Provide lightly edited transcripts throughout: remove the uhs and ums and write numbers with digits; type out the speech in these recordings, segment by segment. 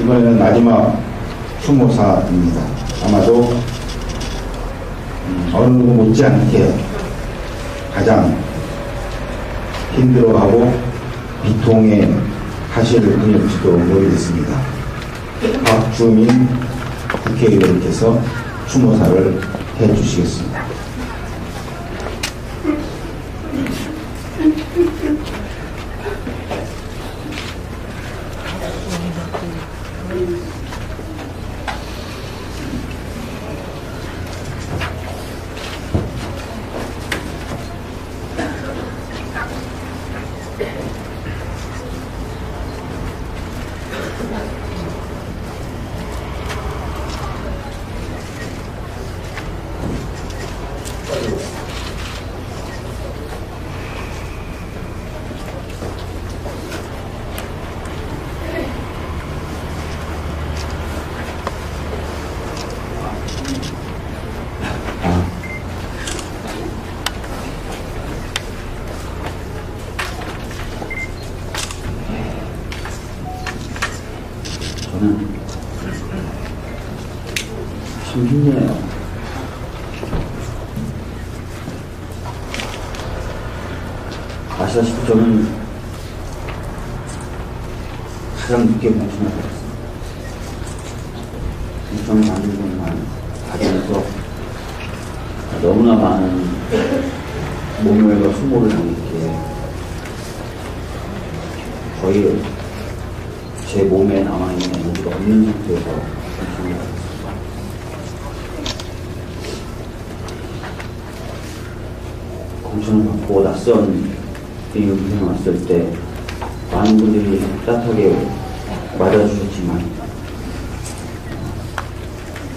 이번에는 마지막 추모사입니다. 아마도 어느 누구 못지않게 가장 힘들어하고 비통에 하실 분일지도 모르겠습니다. 박주민 국회의원께서 추모사를 해주시겠습니다. 저는 참 힘드네요. 아시다시피 저는 가장 늦게 공천을 받았습니다. 공천을 받는 것만 받으면서 너무나 많은 모멸과 수모를 당했기에 거의 제 몸에 남아있는 에너지가 없는 상태에서 공천을 받았습니다. 공천을 받고 낯선 이웃에 왔을 때 많은 분들이 따뜻하게 맞아주셨지만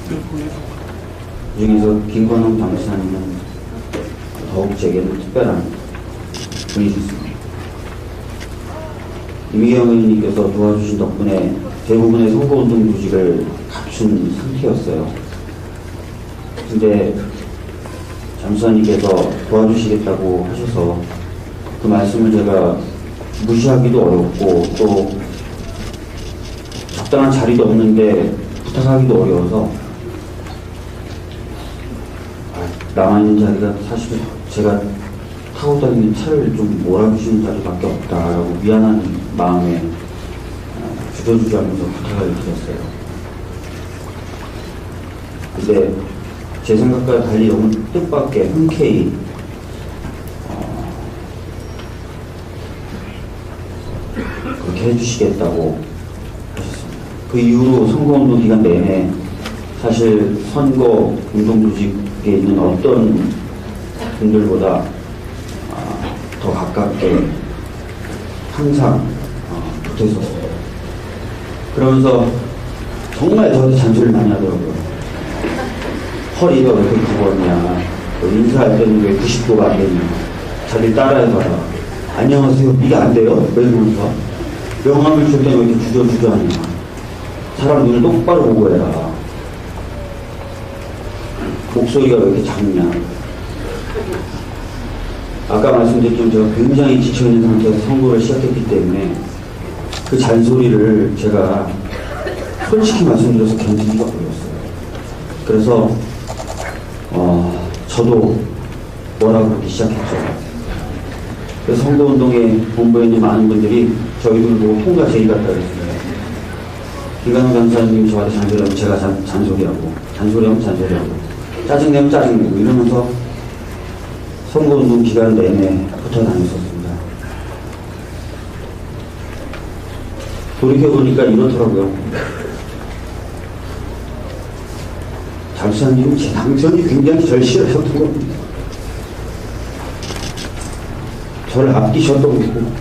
그 중에서 김관홍 당시사님은 더욱 제게는 특별한 분이셨습니다. 이미경 의원님께서 도와주신 덕분에 대부분의 선거운동 조직을 갖춘 상태였어요. 근데 잠수사님께서 도와주시겠다고 하셔서 그 말씀을 제가 무시하기도 어렵고 또 적당한 자리도 없는데 부탁하기도 어려워서 남아있는 자리가 사실 제가 타고 다니는 차를 좀 몰아주시는 자리밖에 없다라고 미안한 마음에 주저주저하면서 부탁을 드렸어요. 근데 제 생각과 달리 너무 뜻밖의 흔쾌히 그렇게 해주시겠다고 하셨습니다. 그 이후로 선거운동 기간 내내 사실 선거 운동조직에 있는 어떤 분들보다 더 가깝게 항상 붙어 있었어요. 그러면서 정말 저한테 잔소리를 많이 하더라고요. 허리가 왜 이렇게 굽었냐, 인사할 때는 왜 90도가 안 되냐, 자기 따라해봐라. 안녕하세요, 이게 안 돼요? 왜 그러면서 명함을 줄 때는 왜 이렇게 주저주저하냐, 사람 눈을 똑바로 보고 해라, 목소리가 왜 이렇게 작냐. 아까 말씀드렸지만 제가 굉장히 지쳐있는 상태에서 선거를 시작했기 때문에 그 잔소리를 제가 솔직히 말씀드려서 견디기가 어려웠어요. 그래서 저도 뭐라고 그러기 시작했죠. 그래서 선거운동에 본부에 있는 많은 분들이 저희들 보고 통과 제의 같다 그랬어요. 김관홍 간사님이 저한테 잔소리하면 제가 잔소리하고, 잔소리하면 잔소리하고, 짜증내면 짜증내고 이러면서 선거운동 기간 내내 붙어 다녔었습니다. 돌이켜보니까 이렇더라고요. 잠시만요, 제 당선이 굉장히 절실하셨던 겁니다. 저를 아끼셨던 거고,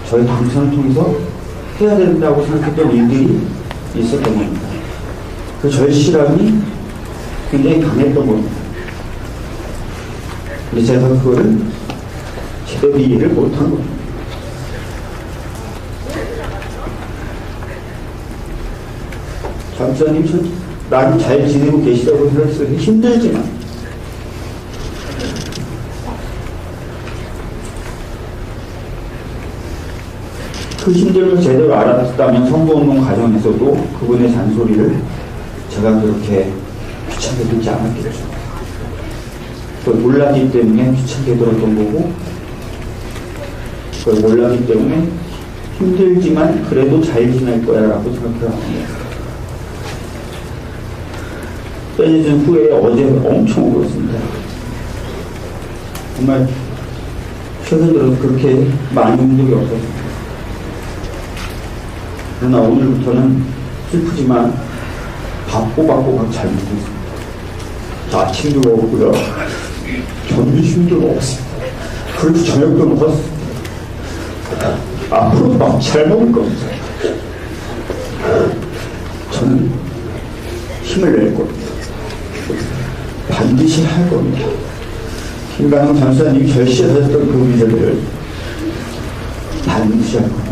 저희 당선을 통해서 해야 된다고 생각했던 일들이 있었던 겁니다. 그 절실함이 굉장히 강했던 겁니다. 근데 제가 그거를 제대로 이해를 못한 겁니다. 장수님, 나는 잘 지내고 계시다고 생각해서 힘들지만, 그 힘듦을 제대로 알았다면 선거운동 과정에서도 그분의 잔소리를 제가 그렇게 귀찮게 듣지 않았겠죠. 그걸 몰랐기 때문에 귀찮게 들었던 거고, 그걸 몰랐기 때문에 힘들지만 그래도 잘 지낼 거야 라고 생각을 합니다. 빼내준 후에 어제 엄청 울었습니다. 정말 최근 들어서 그렇게 많이 운 적이 없었습니다. 그러나 오늘부터는 슬프지만 밥 꼬박꼬박 잘 먹고 있습니다. 아침도 먹었고요. 점심도 먹었습니다. 그리고 저녁도 먹었습니다. 앞으로 밥 잘 먹을 겁니다. 저는 힘을 낼 겁니다. 반드시 할 겁니다. 김관영 전사님이 결심하셨던 그 문제를 반드시 할 겁니다.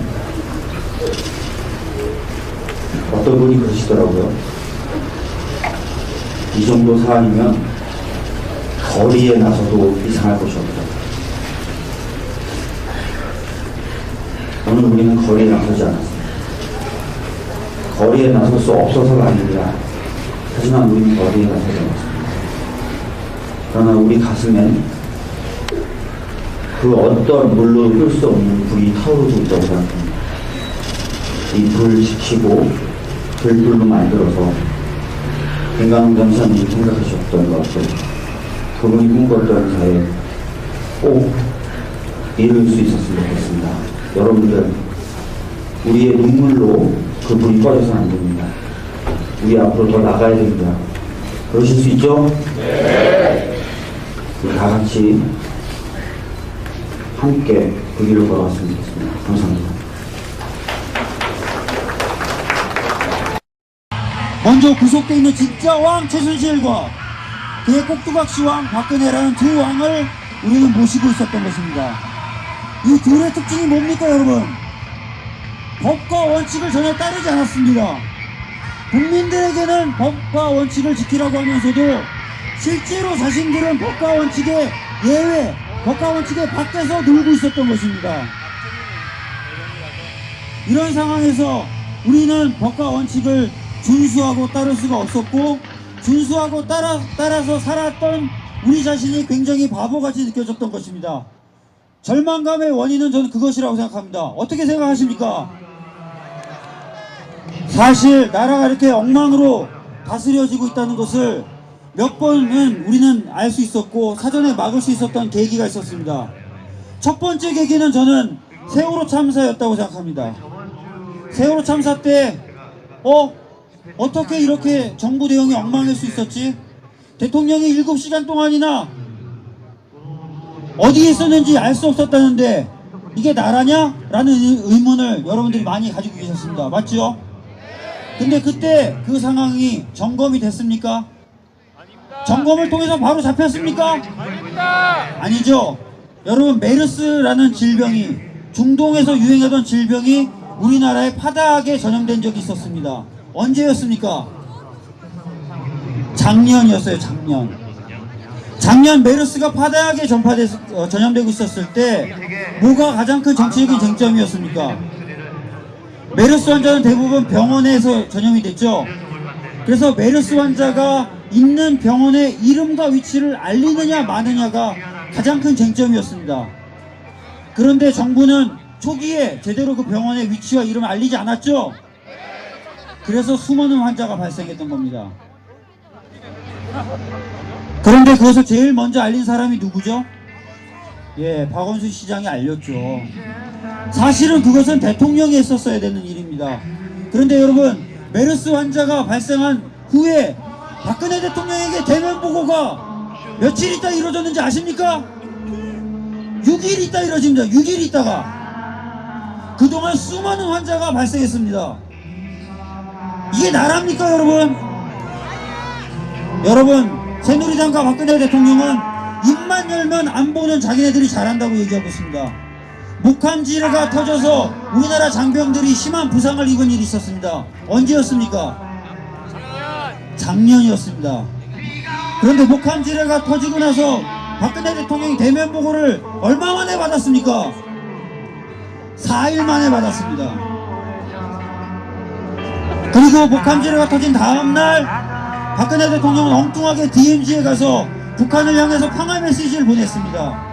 어떤 분이 그러시더라고요. 이 정도 사안이면 거리에 나서도 이상할 것이 없다. 오늘 우리는 거리에 나서지 않았습니다. 거리에 나설 수 없어서가 아닙니다. 하지만 우리는 거리에 나서지 않았습니다. 그러나 우리 가슴에 그 어떤 물로 끌 수 없는 불이 타오르고 있다고 생각합니다. 이 불을 지키고 불불로 만들어서 김관영 전사님이 생각하셨던 것들, 그분이 꿈꿨던 사회 꼭 이룰 수 있었으면 좋겠습니다. 여러분들, 우리의 눈물로 그 불이 꺼져서는 안 됩니다. 우리 앞으로 더 나가야 됩니다. 그러실 수 있죠? 네. 우리 다 같이 함께 그 길을 걸어갔으면 좋겠습니다. 감사합니다. 먼저 구속되어 있는 진짜 왕 최순실과 그의 꼭두각시 왕 박근혜라는 두 왕을 우리는 모시고 있었던 것입니다. 이 둘의 특징이 뭡니까, 여러분? 법과 원칙을 전혀 따르지 않았습니다. 국민들에게는 법과 원칙을 지키라고 하면서도 실제로 자신들은 법과 원칙의 예외, 법과 원칙의 밖에서 놀고 있었던 것입니다. 이런 상황에서 우리는 법과 원칙을 준수하고 따를 수가 없었고, 준수하고 따라서 살았던 우리 자신이 굉장히 바보같이 느껴졌던 것입니다. 절망감의 원인은 저는 그것이라고 생각합니다. 어떻게 생각하십니까? 사실 나라가 이렇게 엉망으로 다스려지고 있다는 것을 몇 번은 우리는 알 수 있었고 사전에 막을 수 있었던 계기가 있었습니다. 첫 번째 계기는 저는 세월호 참사였다고 생각합니다. 세월호 참사 때 어떻게 이렇게 정부 대응이 엉망일 수 있었지? 대통령이 7시간 동안이나 어디에 있었는지 알 수 없었다는데 이게 나라냐? 라는 의문을 여러분들이 많이 가지고 계셨습니다. 맞죠? 근데 그때 그 상황이 점검이 됐습니까? 점검을 통해서 바로 잡혔습니까? 아니죠. 여러분, 메르스라는 질병이, 중동에서 유행하던 질병이 우리나라에 파다하게 전염된 적이 있었습니다. 언제였습니까? 작년이었어요. 작년 메르스가 파다하게 전염되고 있었을 때 뭐가 가장 큰 정치적인 쟁점이었습니까? 메르스 환자는 대부분 병원에서 전염이 됐죠. 그래서 메르스 환자가 있는 병원의 이름과 위치를 알리느냐 마느냐가 가장 큰 쟁점이었습니다. 그런데 정부는 초기에 제대로 그 병원의 위치와 이름을 알리지 않았죠. 그래서 수많은 환자가 발생했던 겁니다. 그런데 그것을 제일 먼저 알린 사람이 누구죠? 박원순 시장이 알렸죠. 사실은 그것은 대통령이 했었어야 되는 일입니다. 그런데 여러분, 메르스 환자가 발생한 후에 박근혜 대통령에게 대면 보고가 며칠 있다 이루어졌는지 아십니까? 6일 있다 이루어집니다. 6일 있다가. 그동안 수많은 환자가 발생했습니다. 이게 나라입니까, 여러분? 여러분, 새누리당과 박근혜 대통령은 입만 열면 안보는 자기네들이 잘한다고 얘기하고 있습니다. 목함지뢰가 터져서 우리나라 장병들이 심한 부상을 입은 일이 있었습니다. 언제였습니까? 작년이었습니다. 그런데 목함지뢰가 터지고 나서 박근혜 대통령이 대면 보고를 얼마 만에 받았습니까? 4일 만에 받았습니다. 그리고 목함지뢰가 터진 다음날 박근혜 대통령은 엉뚱하게 DMZ에 가서 북한을 향해서 평화 메시지를 보냈습니다.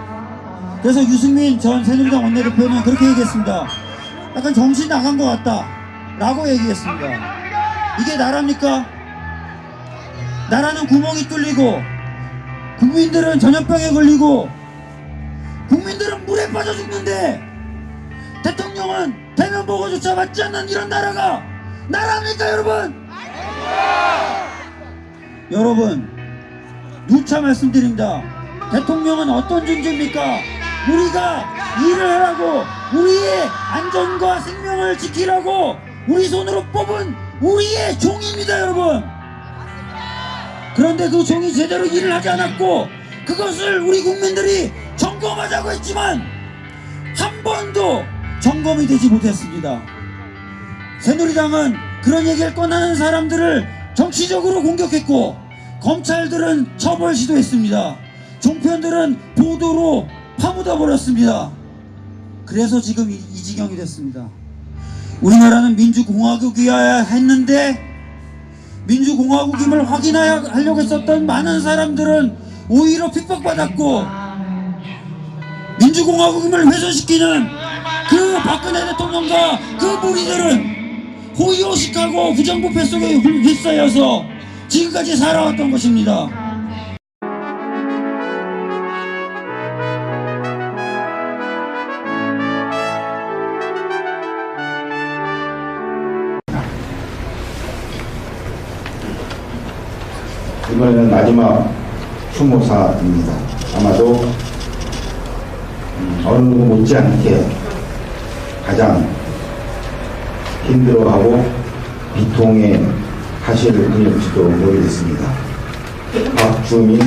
그래서 유승민 전 새누리당 원내대표는 그렇게 얘기했습니다. 약간 정신 나간 것 같다 라고 얘기했습니다. 이게 나라입니까? 나라는 구멍이 뚫리고 국민들은 전염병에 걸리고 국민들은 물에 빠져 죽는데 대통령은 대면 보고조차 받지 않는 이런 나라가 나라입니까 여러분? 여러분 누차 말씀드립니다. 대통령은 어떤 존재입니까? 우리가 일을 하라고 우리의 안전과 생명을 지키라고 우리 손으로 뽑은 우리의 종입니다 여러분. 그런데 그 종이 제대로 일을 하지 않았고 그것을 우리 국민들이 점검하자고 했지만 한 번도 점검이 되지 못했습니다. 새누리당은 그런 얘기를 꺼내는 사람들을 정치적으로 공격했고 검찰들은 처벌 시도했습니다. 종편들은 보도로 파묻어 버렸습니다. 그래서 지금 이 지경이 됐습니다. 우리나라는 민주공화국이어야 했는데 민주공화국임을 확인하려고 했었던 많은 사람들은 오히려 핍박받았고 민주공화국임을 훼손시키는 그 박근혜 대통령과 그 무리들은 호의호식하고 부정부패 속에 휩싸여서 지금까지 살아왔던 것입니다. 이번에는 마지막 추모사입니다. 아마도 어느 누구 못지않게 가장 힘들어하고 비통에 하실 분일지도 모르겠습니다. 박주민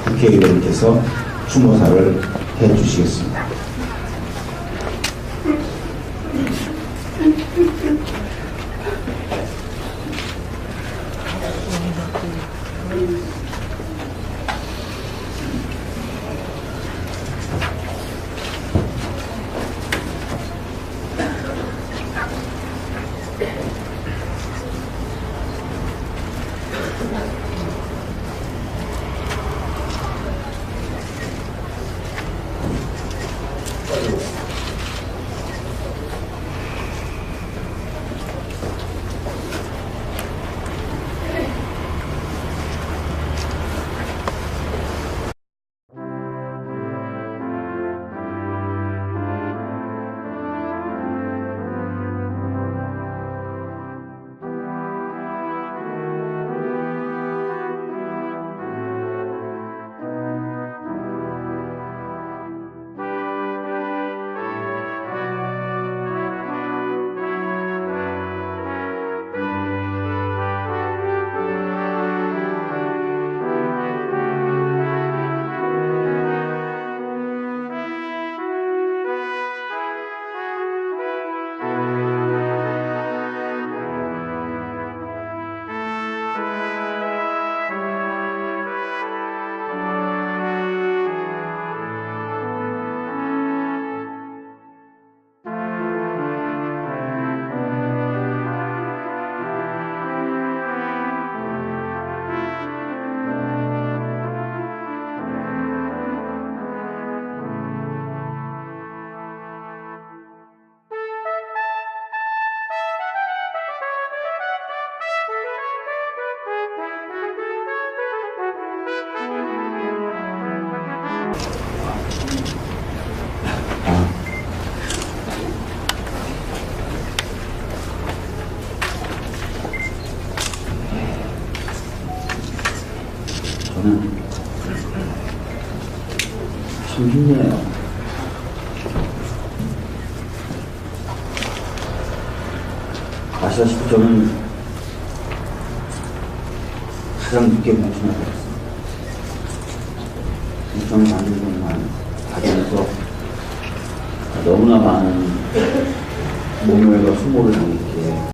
국회의원께서 추모사를 해주시겠습니다. 저는 참 힘내요. 아시다시피 저는 가장 늦게 공천을 받았습니다. 공천을 받는 동안 과정에서 너무나 많은 모멸과 수모를 당했기에